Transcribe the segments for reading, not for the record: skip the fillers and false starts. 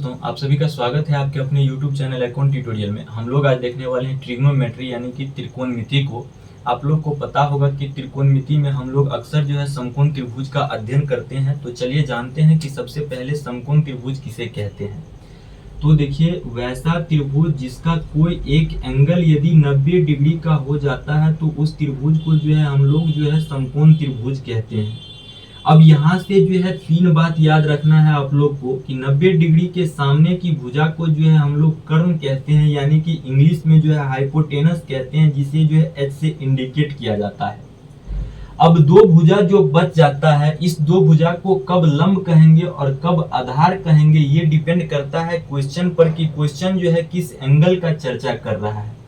दोस्तों, आप सभी का स्वागत है आपके अपने YouTube चैनल अकाउंट ट्यूटोरियल में। हम लोग आज देखने वाले हैं ट्रिग्नोमेट्री यानी कि त्रिकोणमिति को। आप लोग को पता होगा कि त्रिकोणमिति में हम लोग अक्सर जो है समकोण त्रिभुज का अध्ययन करते हैं। तो चलिए जानते हैं कि सबसे पहले समकोण त्रिभुज किसे कहते हैं। तो देखिए, वैसा त्रिभुज जिसका कोई एक एंगल यदि 90 डिग्री का हो जाता है तो उस त्रिभुज को जो है हम लोग जो है समकोण त्रिभुज कहते हैं। अब यहाँ से जो है 3 बात याद रखना है आप लोग को कि 90 डिग्री के सामने की भुजा को जो है हम लोग कर्ण कहते हैं, यानी कि इंग्लिश में जो है हाइपोटेनस कहते हैं, जिसे जो है एच से इंडिकेट किया जाता है। अब दो भुजा जो बच जाता है, इस दो भुजा को कब लंब कहेंगे और कब आधार कहेंगे, ये डिपेंड करता है क्वेश्चन पर कि क्वेश्चन जो है किस एंगल का चर्चा कर रहा है।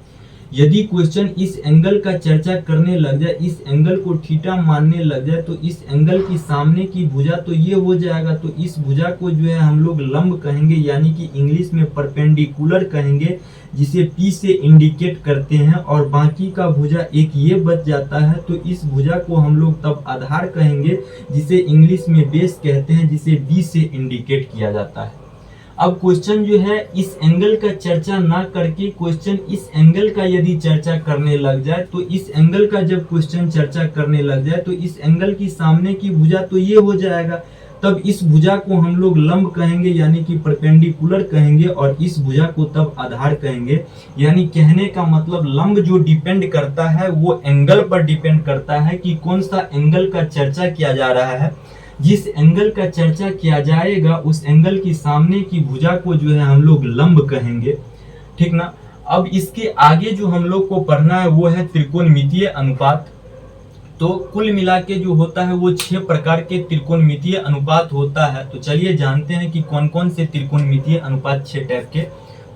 यदि क्वेश्चन इस एंगल का चर्चा करने लग जाए, इस एंगल को थीटा मानने लग जाए, तो इस एंगल की सामने की भुजा तो ये हो जाएगा, तो इस भुजा को जो है हम लोग लंब कहेंगे, यानी कि इंग्लिश में परपेंडिकुलर कहेंगे, जिसे पी से इंडिकेट करते हैं। और बाकी का भुजा एक ये बच जाता है, तो इस भुजा को हम लोग तब आधार कहेंगे, जिसे इंग्लिश में बेस कहते हैं, जिसे बी से इंडिकेट किया जाता है। अब क्वेश्चन जो है इस एंगल का चर्चा ना करके क्वेश्चन इस एंगल का यदि चर्चा करने लग जाए, तो इस एंगल का जब क्वेश्चन चर्चा करने लग जाए तो इस एंगल की सामने की भुजा तो ये हो जाएगा, तब इस भुजा को हम लोग लंब कहेंगे, यानी कि परपेंडिकुलर कहेंगे, और इस भुजा को तब आधार कहेंगे। यानी कहने का मतलब लंब जो डिपेंड करता है वो एंगल पर डिपेंड करता है कि कौन सा एंगल का चर्चा किया जा रहा है। जिस एंगल का चर्चा किया जाएगा उस एंगल की सामने की भुजा को जो है हम लोग लंब कहेंगे, ठीक ना। अब इसके आगे जो हम लोग को पढ़ना है वो है त्रिकोणमितीय अनुपात। तो कुल मिला के जो होता है वो 6 प्रकार के त्रिकोणमितीय अनुपात होता है। तो चलिए जानते हैं कि कौन कौन से त्रिकोणमितीय अनुपात 6 टाइप के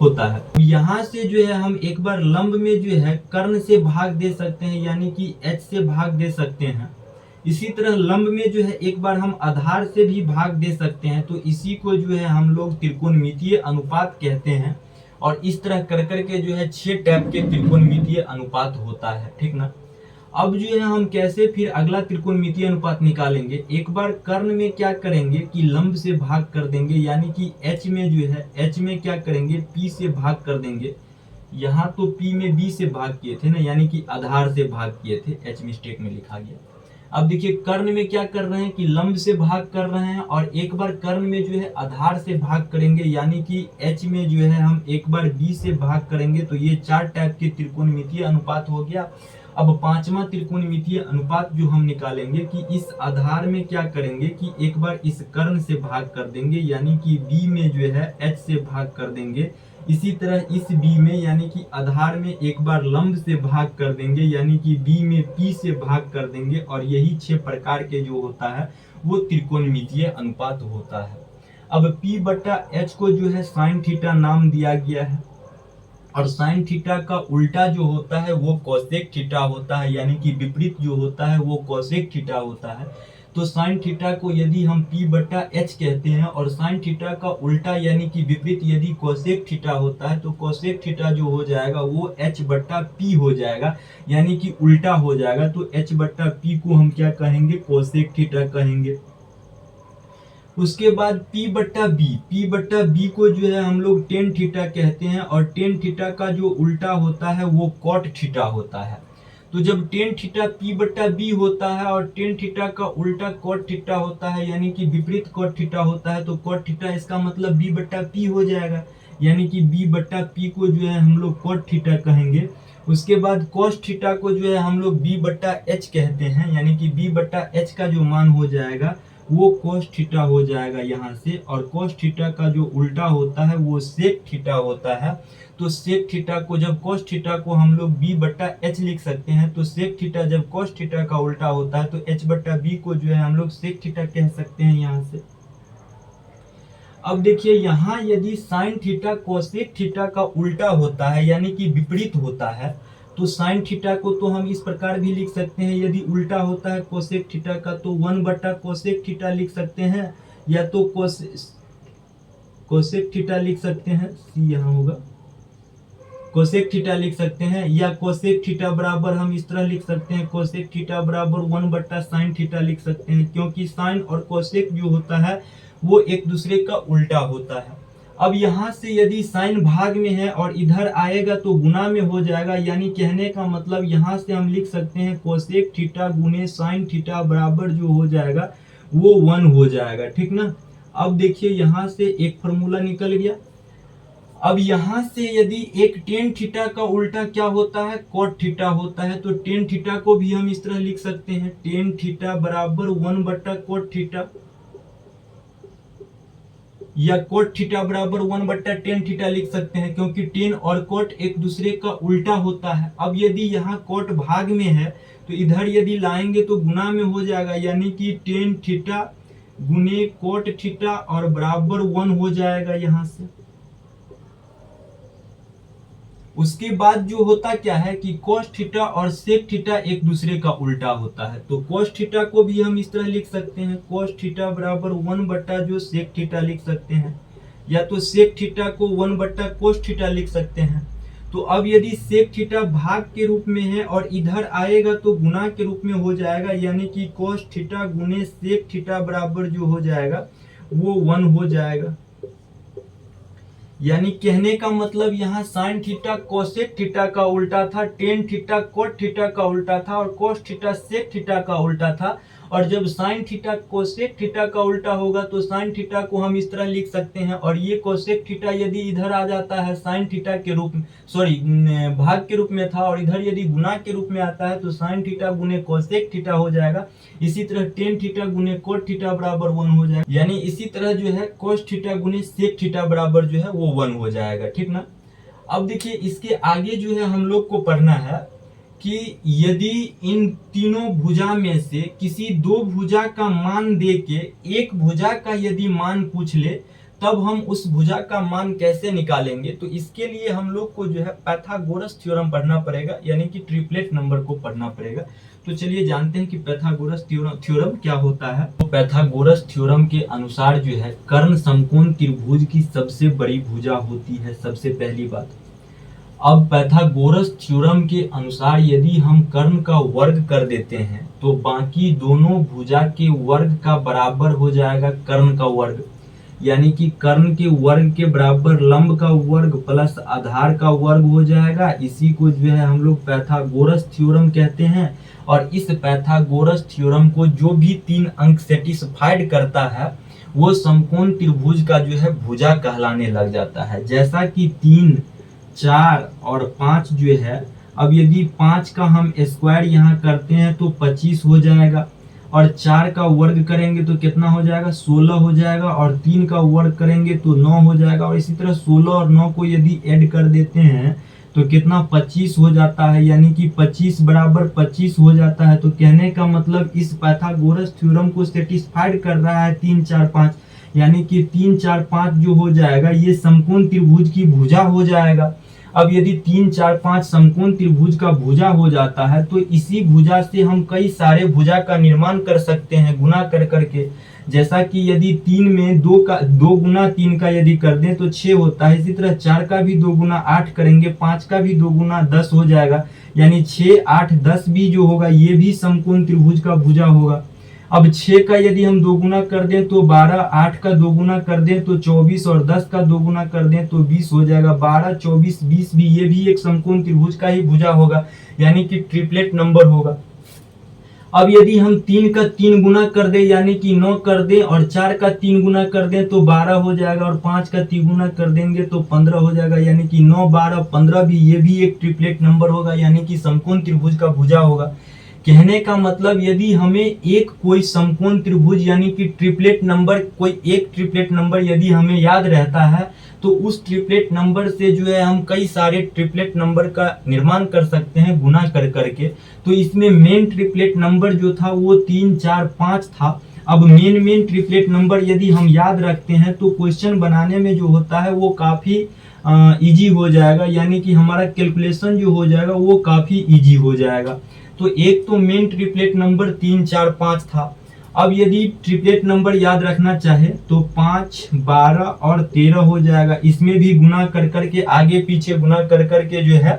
होता है। यहाँ से जो है हम एक बार लंब में जो है कर्ण से भाग दे सकते हैं, यानी कि एच से भाग दे सकते हैं। इसी तरह लंब में जो है एक बार हम आधार से भी भाग दे सकते हैं, तो इसी को जो है हम लोग त्रिकोणमितीय अनुपात कहते हैं। और इस तरह कर करके जो है 6 टाइप के त्रिकोणमितीय अनुपात होता है, ठीक ना। अब जो है हम कैसे फिर अगला त्रिकोणमितीय अनुपात निकालेंगे। एक बार कर्ण में क्या करेंगे कि लंब से भाग कर देंगे, यानी कि एच में जो है एच में क्या करेंगे पी से भाग कर देंगे। यहाँ तो पी में बी से भाग किए थे ना, यानी कि आधार से भाग किए थे, एच मिस्टेक में लिखा गया। अब देखिए कर्ण में क्या कर रहे हैं कि लंब से भाग कर रहे हैं, और एक बार कर्ण में जो है आधार से भाग करेंगे, यानी कि एच में जो है हम एक बार बी से भाग करेंगे। तो ये 4 टाइप के त्रिकोणमितीय अनुपात हो गया। अब 5वां त्रिकोणमितीय अनुपात जो हम निकालेंगे कि इस आधार में क्या करेंगे कि एक बार इस कर्ण से भाग कर देंगे, यानी कि बी में जो है एच से भाग कर देंगे। इसी तरह इस बी में यानी कि आधार में एक बार लंब से भाग कर देंगे, यानी कि बी में पी से भाग कर देंगे। और यही 6 प्रकार के जो होता है वो त्रिकोणमितीय अनुपात होता है। अब P बटा H को जो है साइन थीटा नाम दिया गया है, और साइन थीटा का उल्टा जो होता है वो कोसेक थीटा होता है, यानी कि विपरीत जो होता है वो कोसेक थीटा होता है। तो साइन थीटा को यदि हम P बटा H कहते हैं, और साइन थीटा का उल्टा यानी कि विपरीत यदि कोसेक थीटा होता है, तो कोसेक थीटा जो हो जाएगा वो H बटा P हो जाएगा, यानी कि उल्टा हो जाएगा। तो H बटा P को हम क्या कहेंगे, कोसेक थीटा कहेंगे। उसके बाद P बटा B को जो है हम लोग टेन थीटा कहते हैं, और टेन थीटा का जो उल्टा होता है वो कॉट थीटा होता है। तो जब टेन थीटा P बटा B होता है और टेन थीटा का उल्टा कॉट थीटा होता है, यानी कि विपरीत कॉट थीटा होता है, तो कॉट थीटा इसका मतलब B बटा P हो जाएगा, यानी कि B बटा P को जो है हम लोग कॉट थीटा कहेंगे। उसके बाद कॉस थीटा को जो है हम लोग B बटा H कहते हैं, यानी कि B बटा H का जो मान हो जाएगा वो कोस थीटा हो जाएगा यहाँ से। और कोस थीटा का जो उल्टा होता है वो सेक थीटा होता है। तो सेक थीटा को जब कोस थीटा को हम लोग B बटा H लिख सकते हैं, तो सेक थीटा जब कोस थीटा का उल्टा होता है तो H बटा B को जो है हम लोग सेक थीटा कह सकते हैं यहाँ से। अब देखिए यहाँ यदि साइन थीटा कोसेक थीटा का उल्टा होता है, यानी कि विपरीत होता है, तो साइन थीटा को तो हम इस प्रकार भी लिख सकते हैं, यदि उल्टा होता है कोसेक थीटा का तो 1 बटा कोसेक थीटा लिख सकते हैं, या तो कोसेक थीटा लिख सकते हैं, सी यहाँ होगा, कोसेक थीटा लिख सकते हैं, या कोसेक थीटा बराबर हम इस तरह लिख सकते हैं, कोसेक थीटा बराबर 1 बटा साइन थीटा लिख सकते हैं, क्योंकि साइन और कोसेक जो होता है वो एक दूसरे का उल्टा होता है। अब यहाँ से यदि साइन भाग में है और इधर आएगा तो गुना में हो जाएगा, यानी कहने का मतलब यहाँ से हम लिख सकते हैं कोसेक थीटा गुने साइन थीटा बराबर जो हो जाएगा वो 1 हो जाएगा, ठीक ना। अब देखिए यहाँ से एक फॉर्मूला निकल गया। अब यहाँ से यदि एक टेन थीटा का उल्टा क्या होता है, कॉट थीटा होता है, तो टेन थीटा को भी हम इस तरह लिख सकते हैं, टेन थीटा बराबर 1/कॉट थीटा, या कोट थीटा बराबर 1/tan थीटा लिख सकते हैं, क्योंकि टेन और कोट एक दूसरे का उल्टा होता है। अब यदि यहाँ कोट भाग में है तो इधर यदि लाएंगे तो गुना में हो जाएगा, यानी कि टेन थीटा गुने कोट थीटा और बराबर 1 हो जाएगा यहाँ से। उसके बाद जो होता क्या है कि कोस थीटा और सेक थीटा एक दूसरे का उल्टा होता है, तो कोस थीटा को भी हम इस तरह लिख सकते हैं, कोस थीटा बराबर 1 जो सेक थीटा लिख सकते हैं, या तो सेक थीटा को 1/कोस थीटा लिख सकते हैं। तो अब यदि सेक थीटा भाग के रूप में है और इधर आएगा तो गुना के रूप में हो जाएगा, यानी कि कोस थीटा गुने सेक थीटा बराबर जो हो जाएगा वो 1 हो जाएगा। यानी कहने का मतलब यहाँ साइन थीटा कोसेक थीटा का उल्टा था, टेन थीटा कोट थीटा का उल्टा था, और कोस थीटा सेक थीटा का उल्टा था। और जब साइन थीटा कोसेक थीटा का उल्टा होगा तो साइन थीटा को हम इस तरह लिख सकते हैं, और ये कोसेक थीटा यदि इधर आ जाता है साइन थीटा के रूप में, भाग के रूप में था, और इधर यदि गुना के रूप में आता है तो साइन थीटा गुने कोसेक थीटा हो जाएगा। इसी तरह टेन थीटा गुने कोट थीटा बराबर 1 हो जाएगा, यानी इसी तरह जो है कोस थीटा गुने सेक थीटा बराबर जो है वो 1 हो जाएगा, ठीक ना। अब देखिए इसके आगे जो है हम लोग को पढ़ना है कि यदि इन तीनों भुजा में से किसी दो भुजा का मान दे के एक भुजा का यदि मान पूछ ले तब हम उस भुजा का मान कैसे निकालेंगे, तो इसके लिए हम लोग को जो है पाइथागोरस थ्योरम पढ़ना पड़ेगा, यानी कि ट्रिपलेट नंबर को पढ़ना पड़ेगा। तो चलिए जानते हैं कि पाइथागोरस थ्योरम क्या होता है। तो पाइथागोरस थ्योरम के अनुसार जो है कर्ण समकोण त्रिभुज की सबसे बड़ी भुजा होती है, सबसे पहली बात। अब पाइथागोरस थ्योरम के अनुसार यदि हम कर्ण का वर्ग कर देते हैं तो बाकी दोनों भुजा के वर्ग का बराबर हो जाएगा कर्ण का वर्ग, यानी कि कर्ण के वर्ग के बराबर लंब का वर्ग प्लस आधार का वर्ग हो जाएगा। इसी को जो है हम लोग पाइथागोरस थ्योरम कहते हैं। और इस पाइथागोरस थ्योरम को जो भी 3 अंक सेटिस्फाइड करता है वो समकोण त्रिभुज का जो है भुजा कहलाने लग जाता है। जैसा कि 3, 4 और 5 जो है, अब यदि 5 का हम स्क्वायर यहाँ करते हैं तो 25 हो जाएगा, और 4 का वर्ग करेंगे तो कितना हो जाएगा 16 हो जाएगा, और 3 का वर्ग करेंगे तो 9 हो जाएगा, और इसी तरह 16 और 9 को यदि ऐड कर देते हैं तो कितना 25 हो जाता है, यानी कि 25 बराबर 25 हो जाता है। तो कहने का मतलब इस पाइथागोरस थ्योरम को सेटिस्फाइड कर रहा है 3, 4, 5, यानी कि 3, 4, 5 जो हो जाएगा ये समकोण त्रिभुज की भुजा हो जाएगा। अब यदि 3, 4, 5 समकोण त्रिभुज का भुजा हो जाता है तो इसी भुजा से हम कई सारे भुजा का निर्माण कर सकते हैं गुना कर करके। जैसा कि यदि 3 में 2 गुना 3 का यदि कर दें तो 6 होता है, इसी तरह 4 का भी 2 गुना 8 करेंगे, 5 का भी 2 गुना 10 हो जाएगा, यानी 6, 8, 10 भी जो होगा ये भी समकोण त्रिभुज का भुजा होगा। अब 6 का यदि हम 2 गुना कर दें तो 12, 8 का 2 गुना कर दें तो 24, और 10 का 2 गुना कर दें तो 20 हो जाएगा। 12, 24, 20 भी ये भी एक समकोण त्रिभुज का ही भुजा होगा, यानी कि ट्रिपलेट नंबर होगा। अब यदि हम 3 का 3 गुना कर दें यानी कि 9 कर दें, और 4 का 3 गुना कर दें तो 12 हो जाएगा, और 5 का 3 गुना कर देंगे तो 15 हो जाएगा, यानी कि 9, 12, 15 भी ये भी एक ट्रिपलेट नंबर होगा, यानी कि समकोण त्रिभुज का भुजा होगा। कहने का मतलब यदि हमें एक कोई समकोण त्रिभुज यानी कि ट्रिपलेट नंबर, कोई एक ट्रिपलेट नंबर यदि हमें याद रहता है तो उस ट्रिपलेट नंबर से जो है हम कई सारे ट्रिपलेट नंबर का निर्माण कर सकते हैं गुना कर करके। तो इसमें मेन ट्रिपलेट नंबर जो था वो 3, 4, 5 था। अब मेन ट्रिपलेट नंबर यदि हम याद रखते हैं तो क्वेश्चन बनाने में जो होता है वो काफी इजी हो जाएगा, यानी कि हमारा कैलकुलेशन जो हो जाएगा वो काफी इजी हो जाएगा। तो एक तो मेन ट्रिपलेट नंबर 3, 4, 5 था। अब यदि ट्रिपलेट नंबर याद रखना चाहे तो 5, 12 और 13 हो जाएगा, इसमें भी गुना कर करके आगे पीछे गुना कर करके जो है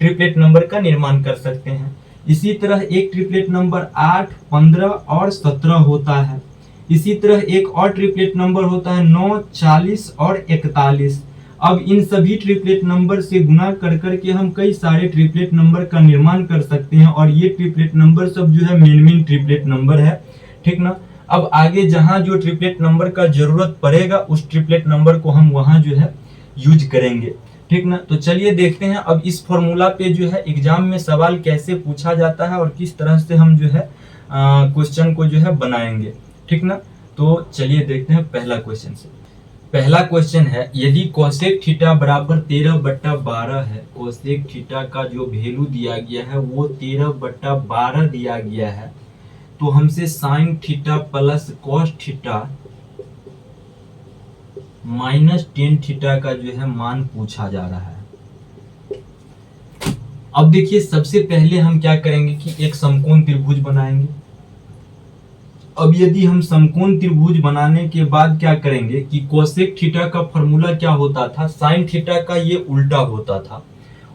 ट्रिपलेट नंबर का निर्माण कर सकते हैं। इसी तरह एक ट्रिपलेट नंबर 8, 15 और 17 होता है। इसी तरह एक और ट्रिपलेट नंबर होता है 9, 40 और 41। अब इन सभी ट्रिपलेट नंबर से गुना कर करके हम कई सारे ट्रिपलेट नंबर का निर्माण कर सकते हैं, और ये ट्रिपलेट नंबर सब जो है मेन ट्रिपलेट नंबर है, ठीक ना। अब आगे जहां जो ट्रिपलेट नंबर का जरूरत पड़ेगा उस ट्रिपलेट नंबर को हम वहां जो है यूज करेंगे, ठीक ना। तो चलिए देखते हैं अब इस फॉर्मूला पे जो है एग्जाम में सवाल कैसे पूछा जाता है और किस तरह से हम जो है क्वेश्चन को जो है बनाएंगे, ठीक ना। तो चलिए देखते हैं पहला क्वेश्चन से। पहला क्वेश्चन है, यदि कोसेक थीटा बराबर 13/12 है, कोसेक थीटा का जो वैल्यू दिया गया है वो 13/12 दिया गया है, तो हमसे sine theta plus cos theta minus tan theta का जो है मान पूछा जा रहा है। अब देखिए सबसे पहले हम क्या करेंगे कि एक समकोण त्रिभुज बनाएंगे। अब यदि हम समकोण त्रिभुज बनाने के बाद क्या करेंगे कि कोसेक थीटा का फॉर्मूला क्या होता था, साइन थीटा का ये उल्टा होता था,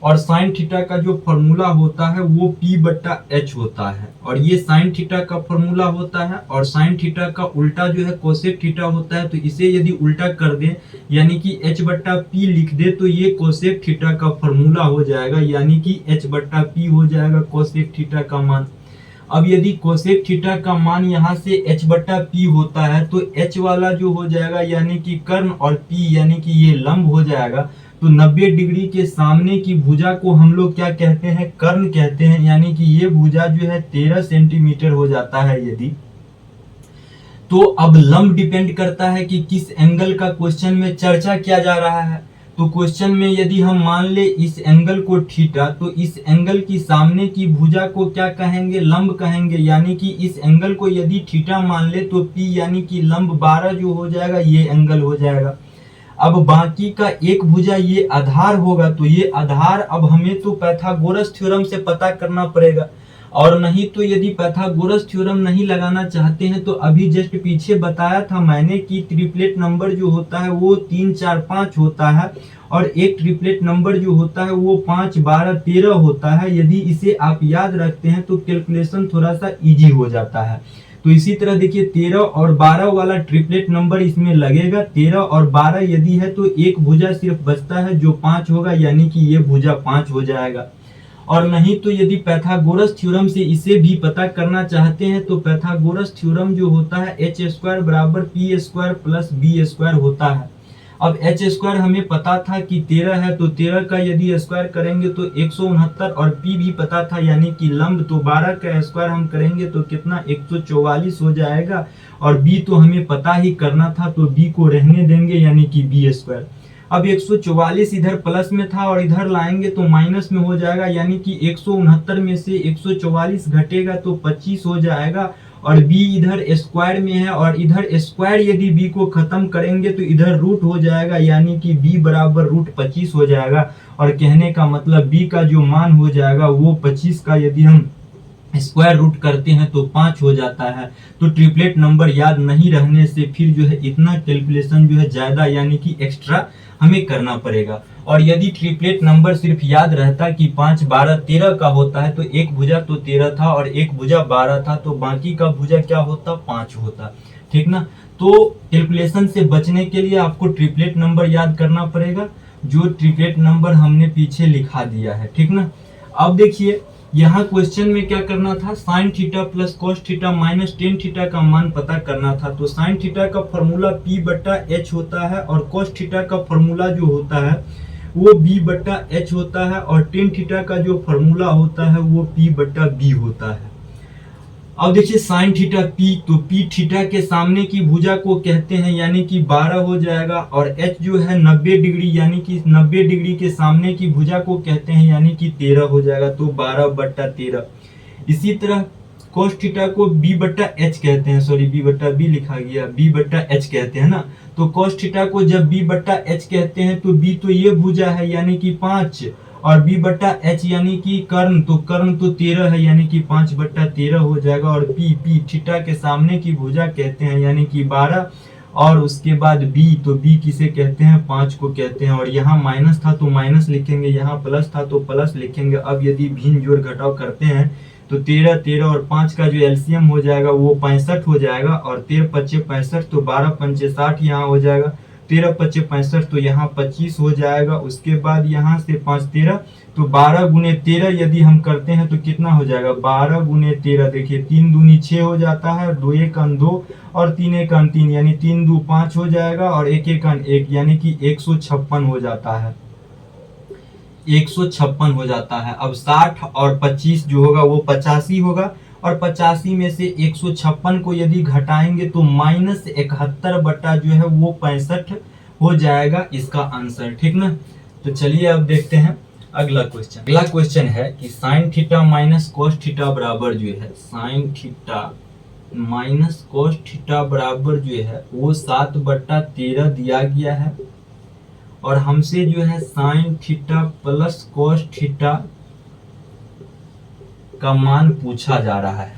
और साइन थीटा का जो फॉर्मूला होता है वो P/H होता है, और ये साइन थीटा का फॉर्मूला होता है, और साइन थीटा का उल्टा जो है कोसेक थीटा होता है। तो इसे यदि उल्टा कर दे यानी कि H/P लिख दे तो ये कोसेक थीटा का फॉर्मूला हो जाएगा, यानी कि H/P हो जाएगा कोसेक थीटा का मान। अब यदि कोसेक थीटा का मान यहाँ से H/P होता है तो H वाला जो हो जाएगा यानी कि कर्ण, और P यानी कि ये लंब हो जाएगा। तो 90 डिग्री के सामने की भुजा को हम लोग क्या कहते हैं, कर्ण कहते हैं, यानी कि ये भुजा जो है 13 सेंटीमीटर हो जाता है यदि। तो अब लंब डिपेंड करता है कि किस एंगल का क्वेश्चन में चर्चा किया जा रहा है। तो क्वेश्चन में यदि हम मान ले इस एंगल को थीटा, तो इस एंगल की सामने की भुजा को क्या कहेंगे, लंब कहेंगे, यानी कि इस एंगल को यदि थीटा मान ले तो P यानी कि लंब 12 जो हो जाएगा ये एंगल हो जाएगा। अब बाकी का एक भुजा ये आधार होगा, तो ये आधार अब हमें तो पाइथागोरस थ्योरम से पता करना पड़ेगा, और नहीं तो यदि पाइथागोरस थ्योरम नहीं लगाना चाहते हैं तो अभी जस्ट पीछे बताया था मैंने कि ट्रिपलेट नंबर जो होता है वो 3, 4, 5 होता है, और एक ट्रिपलेट नंबर जो होता है वो 5, 12, 13 होता है। यदि इसे आप याद रखते हैं तो कैलकुलेशन थोड़ा सा इजी हो जाता है। तो इसी तरह देखिए 13 और 12 वाला ट्रिपलेट नंबर इसमें लगेगा। 13 और 12 यदि है तो एक भुजा सिर्फ बचता है जो 5 होगा, यानी कि ये भुजा 5 हो जाएगा। और नहीं तो यदि पाइथागोरस थ्योरम से इसे भी पता करना चाहते हैं तो पाइथागोरस थ्योरम जो होता है h² बराबर p² प्लस b² होता है। अब h² हमें पता था कि 13 है, तो 13 का यदि स्क्वायर करेंगे तो 169, और p भी पता था यानी कि लंब, तो 12 का स्क्वायर हम करेंगे तो कितना 144 हो जाएगा, और b तो हमें पता ही करना था तो b को रहने देंगे यानी कि b²। अब 144 इधर प्लस में था और इधर लाएंगे तो माइनस में हो जाएगा, यानी कि 169 में से 144 घटेगा तो 25 हो जाएगा, और b इधर स्क्वायर में है, और इधर स्क्वायर यदि b को खत्म करेंगे तो इधर रूट हो जाएगा, यानी कि b बराबर √25 हो जाएगा। और कहने का मतलब b का जो मान हो जाएगा वो 25 का यदि हम स्क्वायर रूट करते हैं तो 5 हो जाता है। तो ट्रिपलेट नंबर याद नहीं रहने से फिर जो है इतना कैलकुलेशन जो है ज्यादा यानी कि एक्स्ट्रा हमें करना पड़ेगा। और यदि ट्रिपलेट नंबर सिर्फ याद रहता कि 5, 12, 13 का होता है तो एक भुजा तो 13 था और एक भुजा 12 था, तो बाकी का भुजा क्या होता, 5 होता, ठीक ना। तो कैलकुलेशन से बचने के लिए आपको ट्रिपलेट नंबर याद करना पड़ेगा, जो ट्रिपलेट नंबर हमने पीछे लिखा दिया है, ठीक ना। अब देखिए यहाँ क्वेश्चन में क्या करना था, sine theta plus cos theta minus tan theta का मान पता करना था। तो साइन थीटा का फॉर्मूला P/H होता है, और कॉस थीटा का फॉर्मूला जो होता है वो B/H होता है, और टेन थीटा का जो फॉर्मूला होता है वो P/B होता है। अब देखिए साइन थीटा P, तो P थीटा के सामने की भुजा को कहते हैं यानी कि 12 हो जाएगा, और H जो है 90 डिग्री यानी कि 90 डिग्री के सामने की भुजा को कहते हैं यानी कि 13 हो जाएगा, तो 12/13। इसी तरह cos थीटा को B/H कहते हैं, सॉरी B/B लिखा गया, B/H कहते हैं ना। तो cos थीटा को जब B/H कहते हैं तो B तो ये भुजा है यानी कि 5, और B/H यानी कि कर्ण, तो कर्ण तो 13 है यानी कि 5/13 हो जाएगा, और P थीटा के सामने की भुजा कहते हैं यानी कि 12, और उसके बाद B, तो B किसे कहते हैं, 5 को कहते हैं। और यहाँ माइनस था तो माइनस लिखेंगे, यहाँ प्लस था तो प्लस लिखेंगे। अब यदि भिन्न जोड़ घटाव करते हैं तो 13 13 और 5 का जो एलसीएम हो जाएगा वो 65 हो जाएगा, और 13 पच्चे 65, तो 12 पंचे 60 यहाँ हो जाएगा, 13 पच्चे 65, तो यहाँ 25 हो जाएगा। उसके बाद यहाँ से 5 13, तो 12 गुने 13 यदि हम करते हैं तो कितना हो जाएगा, 12 गुने 13, देखिए 3 दूनी 6 हो जाता है, 2 एक 2 और 3 एक 3, यानी 3 2 5 हो जाएगा, और 1 एक 1, यानी कि 156 हो जाता है, 156 हो जाता है। अब 60 और 25 जो होगा वो 85 होगा, और 85 में से 156 को यदि घटाएंगे तो -71 बटा जो है वो 65 हो जाएगा इसका आंसर, ठीक ना। तो चलिए अब देखते हैं अगला क्वेश्चन। अगला क्वेश्चन है कि sine theta minus cos theta बराबर जो है, sine theta minus cos theta बराबर जो है वो 7/13 दिया गया है, और हमसे जो है sine theta plus cos theta का मान पूछा जा रहा है।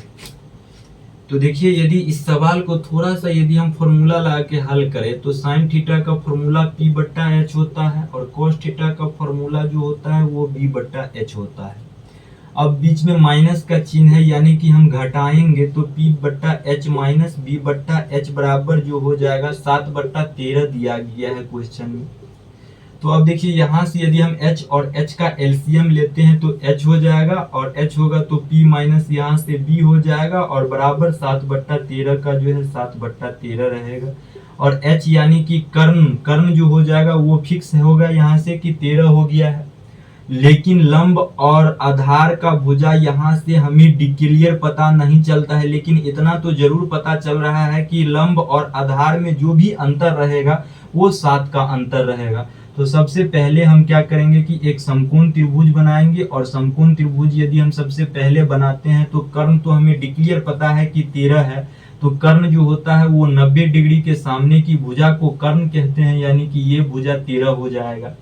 तो देखिए यदि इस सवाल को थोड़ा सा यदि हम फॉर्मूला लगा के हल करें तो साइन थीटा का फॉर्मूला p/h होता है, और कोस थीटा का फॉर्मूला जो होता है वो b/h होता है। अब बीच में माइनस का चिन्ह है, यानी कि हम घटाएंगे तो p/h माइनस b/h बराबर जो हो जाएगा 7/13 दिया गया है क्वेश्चन में। तो अब देखिए यहाँ से यदि हम h और h का एलसीएम लेते हैं तो h हो जाएगा, और h होगा तो p माइनस यहाँ से b हो जाएगा, और बराबर 7/13 का जो है 7/13 रहेगा। और h यानी कि कर्ण जो हो जाएगा वो फिक्स होगा यहाँ से कि 13 हो गया है, लेकिन लंब और आधार का भुजा यहाँ से हमें डिक्लेयर पता नहीं चलता है, लेकिन इतना तो जरूर पता चल रहा है कि लंब और आधार में जो भी अंतर रहेगा वो 7 का अंतर रहेगा। तो सबसे पहले हम क्या करेंगे कि एक समकोण त्रिभुज बनाएंगे, और समकोण त्रिभुज यदि हम सबसे पहले बनाते हैं तो कर्ण तो हमें डिक्लेयर पता है कि 13 है, तो कर्ण जो होता है वो 90 डिग्री के सामने की भुजा को कर्ण कहते हैं, यानी कि ये भुजा 13 हो जाएगा।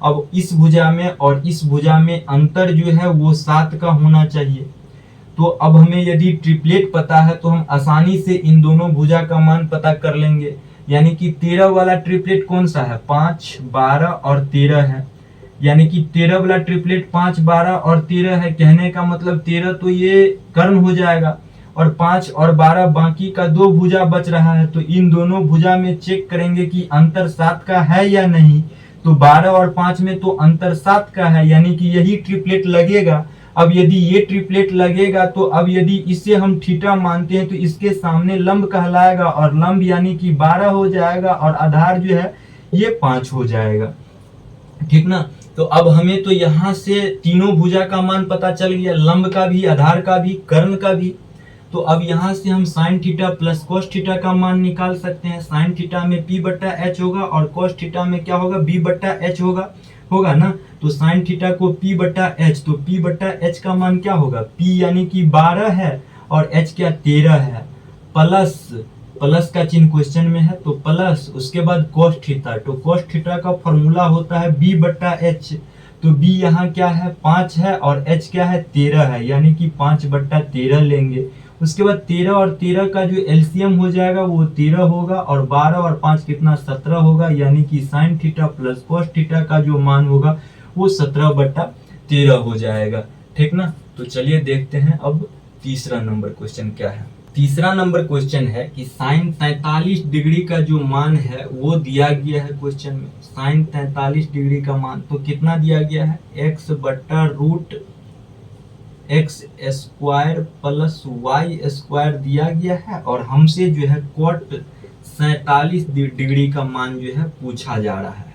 अब इस भुजा में और इस भुजा में अंतर जो है वो 7 का होना चाहिए। तो अब हमें यदि ट्रिपलेट पता है तो हम आसानी से इन दोनों भुजा का मान पता कर लेंगे, यानी कि 13 वाला ट्रिपलेट कौन सा है, 5 12 और 13 है, यानी कि 13 वाला ट्रिपलेट 5 12 और 13 है। कहने का मतलब 13 तो ये कर्ण हो जाएगा, और 5 और 12 बाकी का 2 भुजा बच रहा है, तो इन दोनों भुजा में चेक करेंगे कि अंतर 7 का है या नहीं। तो 12 और 5 में तो अंतर 7 का है, यानी कि यही ट्रिपलेट लगेगा। अब यदि ये ट्रिपलेट लगेगा तो अब यदि इसे हम थीटा मानते हैं तो इसके सामने लंब कहलाएगा, और लंब यानी कि 12 हो जाएगा, और आधार जो है ये 5 हो जाएगा, ठीक ना। तो अब हमें तो यहाँ से तीनों भुजा का मान पता चल गया, लंब का भी, आधार का भी, कर्ण का भी। तो अब यहाँ से हम sine theta plus cos theta का मान निकाल सकते हैं। साइन थीटा में p/h होगा, और कोस थीटा में क्या होगा, b/h होगा ना। तो साइन थीटा को p/h, तो p/h का मान क्या होगा, p यानी कि 12 है और h क्या 13 है, प्लस का चिन्ह क्वेश्चन में है तो प्लस, उसके बाद कोस थीटा, तो कोस थीटा का फॉर्मूला होता है b/h, तो b यहाँ क्या है 5 है, और h क्या है 13 है, यानी कि 5/13 लेंगे। उसके बाद 13 और 13 का जो एलसीएम हो जाएगा वो 13 होगा, और 12 और 5 कितना 17 होगा, यानी कि sine theta plus cos theta का जो मान होगा वो 17/13 हो जाएगा, ठीक ना। तो चलिए देखते हैं अब तीसरा नंबर क्वेश्चन क्या है। तीसरा नंबर क्वेश्चन है कि साइन 43 डिग्री का जो मान है वो दिया गया है क्वेश्चन में। साइन 43 डिग्री का मान तो कितना दिया गया है, x/√x² प्लस y² दिया गया है, और हमसे जो है cot 47 डिग्री का मान जो है पूछा जा रहा है।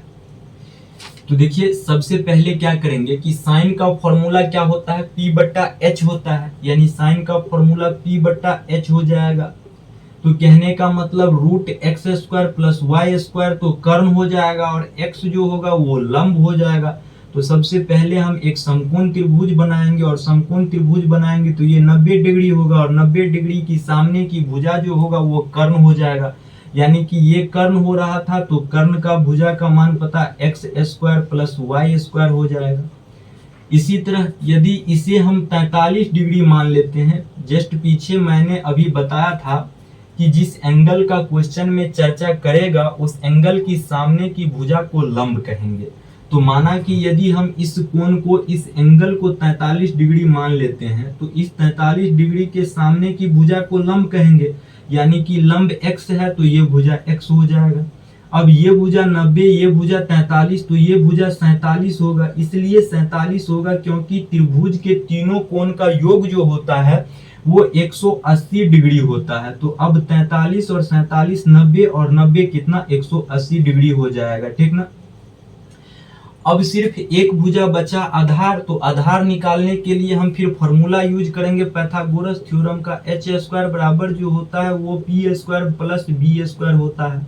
तो देखिए सबसे पहले क्या करेंगे कि साइन का फॉर्मूला क्या होता है, p/h होता है, यानी साइन का फॉर्मूला p/h हो जाएगा। तो कहने का मतलब √x² प्लस y² तो कर्ण हो जाएगा, और x जो होगा वो लंब हो जाएगा। तो सबसे पहले हम एक समकोण त्रिभुज बनाएंगे, और समकोण त्रिभुज बनाएंगे तो ये 90 डिग्री होगा, और 90 डिग्री की सामने की भुजा जो होगा वो कर्ण हो जाएगा, यानी कि ये कर्ण हो रहा था तो कर्ण का भुजा का मान पता x² प्लस y² हो जाएगा। इसी तरह यदि इसे हम 43 डिग्री मान लेते हैं, जस्ट पीछे मैंने अभी बताया था कि जिस एंगल का क्वेश्चन में चर्चा करेगा उस एंगल की सामने की भुजा को लंब कहेंगे। तो माना कि यदि हम इस कोण को, इस एंगल को 43 डिग्री मान लेते हैं, तो इस 43 डिग्री के सामने की भुजा को लंब कहेंगे, यानी कि लंब x है तो ये भुजा x हो जाएगा। अब ये भुजा 90, ये भुजा 43, तो ये भुजा 47 होगा। इसलिए 47 होगा क्योंकि त्रिभुज के तीनों कोण का योग जो होता है वो 180 डिग्री होता है। तो अब 43 और 47, 90 और 90 कितना, 180 डिग्री हो जाएगा, ठीक ना। अब सिर्फ एक भुजा बचा आधार, तो आधार निकालने के लिए हम फिर फॉर्मूला यूज करेंगे पाइथागोरस थ्योरम का। एच स्क्वायर बराबर जो होता है वो P square plus B square होता है।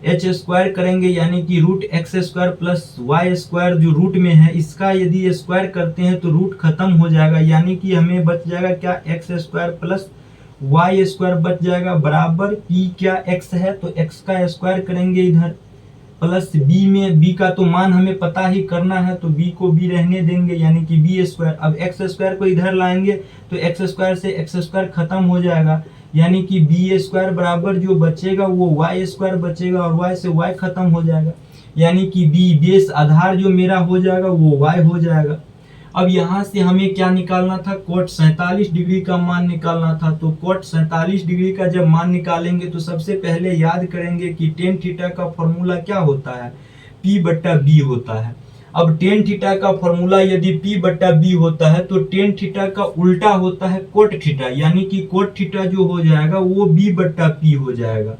एच स्क्वायर करेंगे यानी कि root X square plus Y square जो रूट में है, इसका यदि स्क्वायर करते हैं तो रूट खत्म हो जाएगा, यानी कि हमें बच जाएगा क्या, X square plus Y square बच जाएगा, बराबर पी क्या एक्स है तो एक्स का स्क्वायर करेंगे इधर, प्लस बी में बी का तो मान हमें पता ही करना है तो बी को बी रहने देंगे, यानी कि बी स्क्वायर। अब एक्स स्क्वायर को इधर लाएंगे तो एक्स स्क्वायर से एक्स स्क्वायर खत्म हो जाएगा, यानी कि बी स्क्वायर बराबर जो बचेगा वो वाई स्क्वायर बचेगा और वाई से वाई खत्म हो जाएगा, यानी कि बी बेस आधार जो मेरा हो जाएगा वो वाई हो जाएगा। अब यहाँ से हमें क्या निकालना था, कोट 47 डिग्री का मान निकालना था। तो कोट 47 डिग्री का जब मान निकालेंगे तो सबसे पहले याद करेंगे कि टेन थीटा का फॉर्मूला क्या होता है, P बट्टा बी होता है। अब टेन थीटा का फॉर्मूला यदि P बट्टा बी होता है तो टेन थीटा का उल्टा होता है कोट थीटा, यानी कि कोट थीटा जो हो जाएगा वो B बट्टा पी हो जाएगा।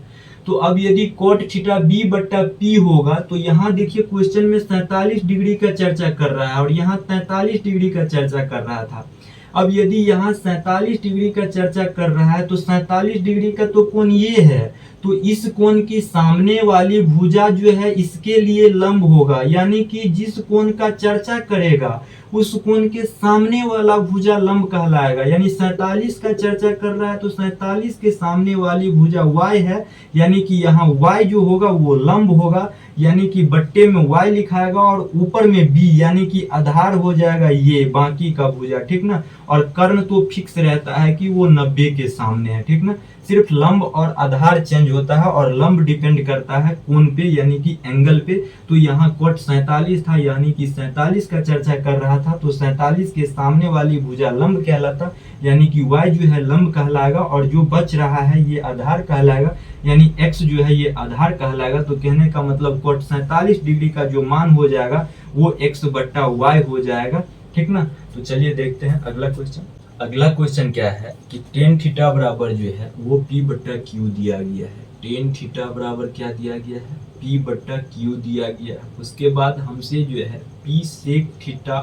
तो अब यदि कोट थीटा B बट्टा पी होगा तो यहाँ देखिए क्वेश्चन में 47 डिग्री का चर्चा कर रहा है और यहाँ 43 डिग्री का चर्चा कर रहा था। अब यदि यहाँ 47 डिग्री का चर्चा कर रहा है तो 47 डिग्री का तो कोण ये है, तो इस कोण की सामने वाली भुजा जो है इसके लिए लंब होगा, यानी कि जिस कोण का चर्चा करेगा उस कोण के सामने वाला भुजा लंब कहलाएगा। यानी 47 का चर्चा कर रहा है तो 47 के सामने वाली भुजा y है, यानी कि यहाँ y जो होगा वो लंब होगा, यानी कि बट्टे में y लिखाएगा और ऊपर में b, यानी कि आधार हो जाएगा ये बाकी का भुजा, ठीक ना। और कर्ण तो फिक्स रहता है कि वो 90 के सामने है, ठीक ना। सिर्फ लंब और आधार चेंज होता है और लंब डिपेंड करता है कोण पे, यानी कि एंगल पे। तो यहाँ कोट 47 था, यानी कि 47 का चर्चा कर रहा था, तो 47 के सामने वाली भुजा लंब कहलाता, यानी कि y जो है लंब कहलाएगा और जो बच रहा है ये आधार कहलाएगा, यानी x जो है ये आधार कहलाएगा। तो कहने का मतलब कोट 47 डिग्री का जो मान हो जाएगा वो x बट्टा y हो जाएगा, ठीक ना। तो चलिए देखते हैं अगला क्वेश्चन। अगला क्वेश्चन क्या है कि टेन थीटा बराबर जो है वो P बट्टा Q दिया गया है। टेन थीटा बराबर क्या दिया गया है, P बट्टा Q दिया गया है। उसके बाद हमसे जो है P sec theta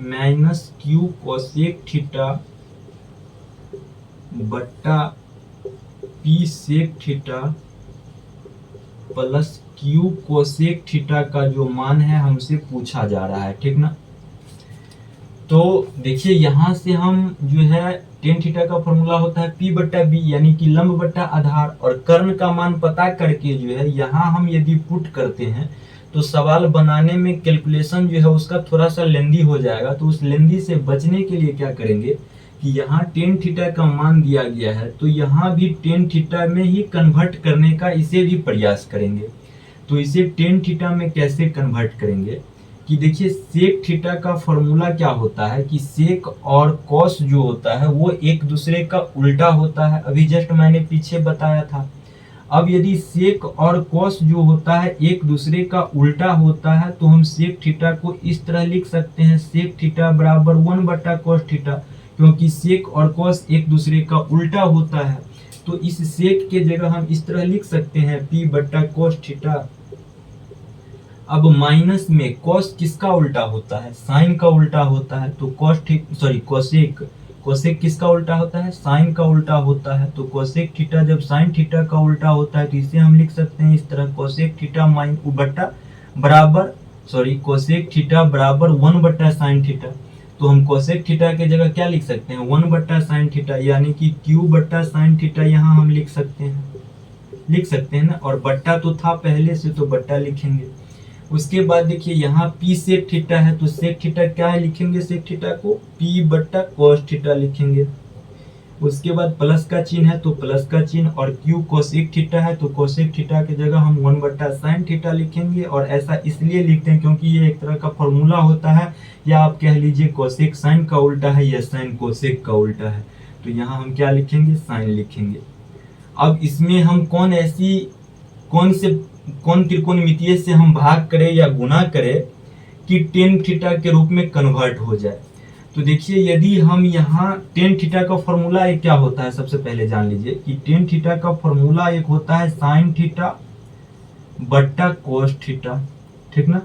minus Q cosec theta बट्टा P sec theta plus Q cosec theta का जो मान है हमसे पूछा जा रहा है, ठीक ना। तो देखिए यहाँ से हम जो है टेन थीटा का फॉर्मूला होता है P बट्टा बी, यानी कि लंब बट्टा आधार, और कर्ण का मान पता करके जो है यहाँ हम यदि पुट करते हैं तो सवाल बनाने में कैलकुलेशन जो है उसका थोड़ा सा लेंदी हो जाएगा। तो उस लेंदी से बचने के लिए क्या करेंगे कि यहाँ टेन थीटा का मान दिया गया है तो यहाँ भी टेन थीटा में ही कन्वर्ट करने का इसे भी प्रयास करेंगे। तो इसे टेन थीटा में कैसे कन्वर्ट करेंगे कि देखिए सेक थीटा का फॉर्मूला क्या होता है कि सेक और कॉस जो होता है वो एक दूसरे का उल्टा होता है, अभी जस्ट मैंने पीछे बताया था। अब यदि सेक और कॉस जो होता है एक दूसरे का उल्टा होता है तो हम सेक थीटा को इस तरह लिख सकते हैं, सेक थीटा बराबर 1 बट्टा कॉस थीटा, क्योंकि सेक और कॉस एक दूसरे का उल्टा होता है। तो इस सेक के जगह हम इस तरह लिख सकते हैं P बट्टा कॉस थीटा। अब माइनस में कॉस किसका उल्टा होता है, साइन का उल्टा होता है, तो कोसेक किसका उल्टा होता है, साइन का उल्टा होता है। तो कोसेक थीटा जब साइन थीटा का उल्टा होता है तो इसे हम लिख सकते हैं इस तरह, कोसेक थीटा कोसेक थीटा बराबर 1 बट्टा साइन थीटा। तो हम कोसेक थीटा के जगह क्या लिख सकते हैं, 1 बट्टा साइन थीटा, यानी कि Q बट्टा साइन थीटा यहाँ हम लिख सकते हैं ना। और बट्टा तो था पहले से तो बट्टा लिखेंगे। उसके बाद देखिए यहाँ P सेक थीटा है तो सेक थीटा क्या है लिखेंगे, सेक थीटा को P बट्टा कॉस थीटा लिखेंगे। उसके बाद प्लस का चिन्ह है तो प्लस का चिन्ह, और क्यू कोसेक थीटा है तो कोसेक थीटा की जगह हम 1/sin थीटा लिखेंगे। और ऐसा इसलिए लिखते हैं क्योंकि ये एक तरह का फॉर्मूला होता है, या आप कह लीजिए कोसेक साइन का उल्टा है या साइन कोसेक का उल्टा है। तो यहाँ हम क्या लिखेंगे, साइन लिखेंगे। अब इसमें हम कौन त्रिकोणमितीय से हम भाग करें या गुना करें कि टेन थीटा के रूप में कन्वर्ट हो जाए। तो देखिए, यदि हम यहाँ टेन थीटा का फॉर्मूला एक क्या होता है, सबसे पहले जान लीजिए कि टेन थीटा का फॉर्मूला एक होता है साइन थीटा बट्टा कोस थीटा, ठीक ना।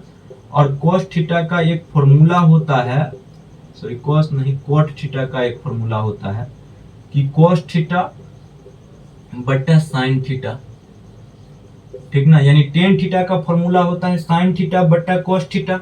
और कोस थीटा का एक फॉर्मूला होता है, सॉरी कोस नहीं, कोट थीटा का एक फॉर्मूला होता है कि कोस थीटा बट्टा साइन थीटा, ठीक ना। यानी टेन थीटा का फॉर्मूला होता है साइन थीटा बट्टा कोस थीटा।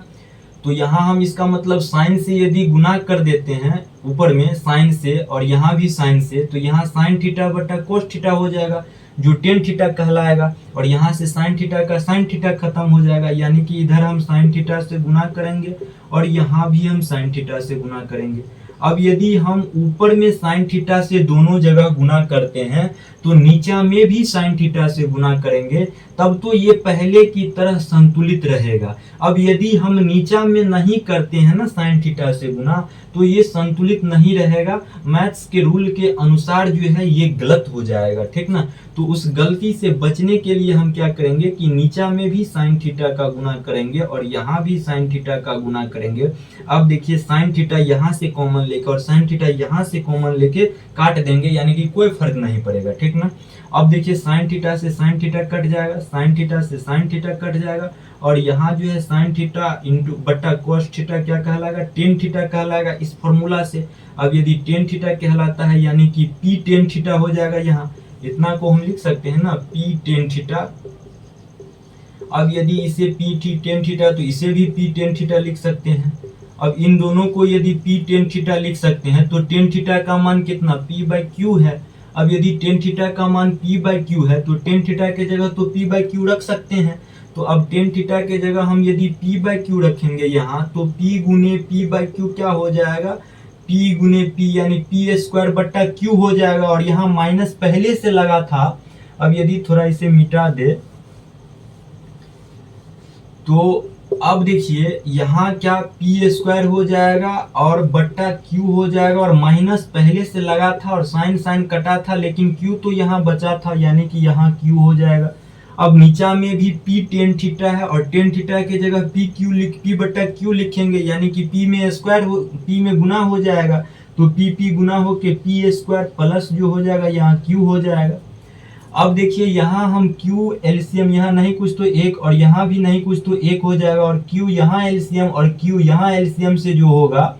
तो यहाँ हम इसका मतलब साइन से यदि गुना कर देते हैं ऊपर में साइन से और यहाँ भी साइन से, तो यहाँ साइन थीटा बट्टा कोस थीटा हो जाएगा जो टेन थीटा कहलाएगा। और यहाँ से साइन थीटा का साइन थीटा खत्म हो जाएगा, यानी कि इधर हम साइन थीटा से गुना करेंगे और यहाँ भी हम साइन थीटा से गुना करेंगे। अब यदि हम ऊपर में साइन थीटा से दोनों जगह गुना करते हैं तो नीचा में भी साइन थीटा से गुना करेंगे, तब तो ये पहले की तरह संतुलित रहेगा। अब यदि हम नीचा में नहीं करते हैं ना साइन थीटा से गुना, तो ये संतुलित नहीं रहेगा। मैथ्स के रूल के अनुसार जो है ये गलत हो जाएगा, ठीक ना। तो उस गलती से बचने के लिए हम क्या करेंगे कि नीचा में भी साइन थीटा का गुना करेंगे और यहाँ भी साइन थीटा का गुना करेंगे। अब देखिए, साइन थीटा यहाँ से कॉमन लेके और साइन थीटा यहाँ से कॉमन लेके काट देंगे, यानी कि कोई फर्क नहीं पड़ेगा, ठीक ना। अब देखिए, साइन थीटा से साइन थीटा कट जाएगा, साइन थीटा से साइन थीटा कट जाएगा, और यहाँ जो है साइन थीटा इंटू बट्टा कोस थीटा क्या कहलाएगा, टेन थीटा कहलाएगा इस फॉर्मूला से। अब यदि टेन थीटा कहलाता है यानी कि पी टेन थीटा हो जाएगा, यहाँ इतना को हम लिख सकते हैं ना, पी टेन थीटा। अब यदि इसे पी टेन थीटा तो इसे भी पी टेन थीटा लिख सकते हैं। अब इन दोनों को यदि पी टेन थीटा लिख सकते हैं तो टेन थीटा का मान कितना, पी बाई क्यू है। अब यदि टेन थीटा का मान पी बाई क्यू है तो टेन थीटा के जगह तो पी बाई क्यू रख सकते हैं। तो अब टेन थीटा के जगह हम यदि पी बाई क्यू रखेंगे यहाँ, तो पी गुने पी बाई क्यू क्या हो जाएगा, पी गुने पी यानी पी स्क्वायर बट्टा क्यू हो जाएगा। और यहाँ माइनस पहले से लगा था। अब यदि थोड़ा इसे मिटा दे तो अब देखिए, यहाँ क्या पी स्क्वायर हो जाएगा और बट्टा क्यू हो जाएगा, और माइनस पहले से लगा था और साइन साइन कटा था, लेकिन क्यू तो यहाँ बचा था, यानी कि यहाँ क्यू हो जाएगा। अब नीचा में भी पी टेन थीटा है और टेन थीटा की जगह पी बट्टा क्यू लिखेंगे, यानी कि पी में स्क्वायर हो, पी में गुना हो जाएगा, तो पी गुना हो के पी स्क्वायर प्लस जो हो जाएगा यहाँ क्यू हो जाएगा। अब देखिए, यहाँ हम क्यू एलसीएम, यहाँ नहीं कुछ तो एक और यहाँ भी नहीं कुछ तो एक हो जाएगा, और क्यू यहाँ एलसीएम और क्यू यहाँ एलसीएम से जो होगा,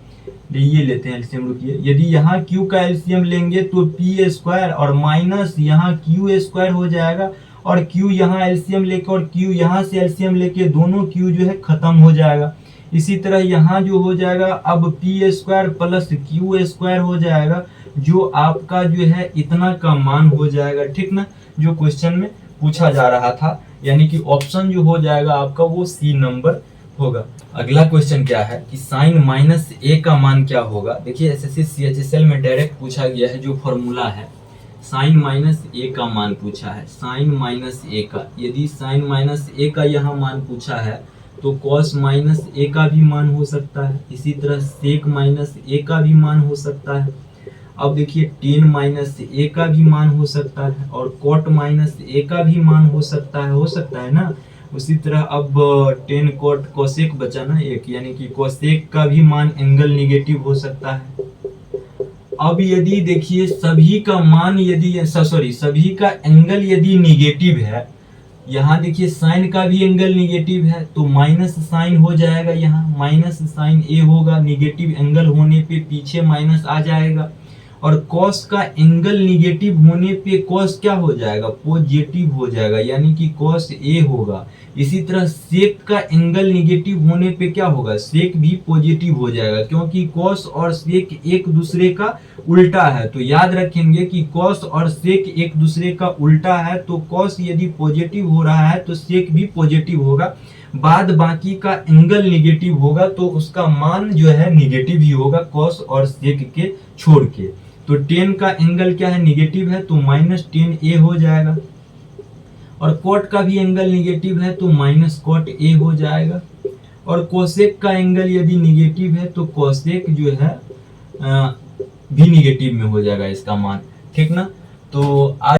ये लेते हैं एलसीएम, रुकिए। यदि यहाँ क्यू का एलसीएम लेंगे तो पी स्क्वायर और माइनस यहाँ क्यू स्क्वायर हो जाएगा, और क्यू यहाँ एलसीएम लेके और क्यू यहाँ से एलसीएम लेके दोनों क्यू जो है खत्म हो जाएगा। इसी तरह यहाँ जो हो जाएगा, अब P square plus Q square हो जाएगा, जो आपका जो है इतना का मान हो जाएगा, ठीक ना, जो क्वेश्चन में पूछा जा रहा था। यानी कि ऑप्शन जो हो जाएगा आपका वो सी नंबर होगा। अगला क्वेश्चन क्या है कि साइन माइनस ए का मान क्या होगा। देखिए, एसएससी सीएचएसएल में डायरेक्ट पूछा गया है, जो फॉर्मूला है साइन माइनस ए का मान पूछा है, साइन माइनस ए का। यदि साइन माइनस ए का यहाँ मान पूछा है तो कॉस माइनस ए का भी मान हो सकता है, इसी तरह सेक माइनस ए का भी मान हो सकता है। अब देखिए, टेन माइनस ए का भी मान हो सकता है, और कॉट माइनस ए का भी मान हो सकता है ना। उसी तरह अब टेन कॉट कोसेक बचा ना एक, यानी कि कोसेक का भी मान एंगल निगेटिव हो सकता है। अब यदि देखिए, सभी का मान यदि सभी का एंगल यदि निगेटिव है, यहाँ देखिए साइन का भी एंगल निगेटिव है, तो माइनस साइन हो जाएगा, यहाँ माइनस साइन ए होगा, निगेटिव एंगल होने पे पीछे माइनस आ जाएगा। और कॉस का एंगल निगेटिव होने पे कॉस क्या हो जाएगा, पॉजिटिव हो जाएगा, यानी कि कॉस ए होगा। इसी तरह सेक का एंगल निगेटिव होने पे क्या होगा, सेक भी पॉजिटिव हो जाएगा, क्योंकि कॉस और सेक एक दूसरे का उल्टा है। तो याद रखेंगे कि कॉस और सेक एक दूसरे का उल्टा है, तो कॉस यदि पॉजिटिव हो रहा है तो सेक भी पॉजिटिव होगा। बाद बाकी का एंगल निगेटिव होगा तो उसका मान जो है निगेटिव ही होगा, कॉस और सेक के छोड़ के। तो टेन का एंगल क्या है, निगेटिव है, तो -10a हो जाएगा। और कॉट का भी एंगल निगेटिव है तो -cot a हो जाएगा। और कोसेक का एंगल यदि निगेटिव है तो कोसेक जो है भी निगेटिव में हो जाएगा इसका मान, ठीक ना। तो आज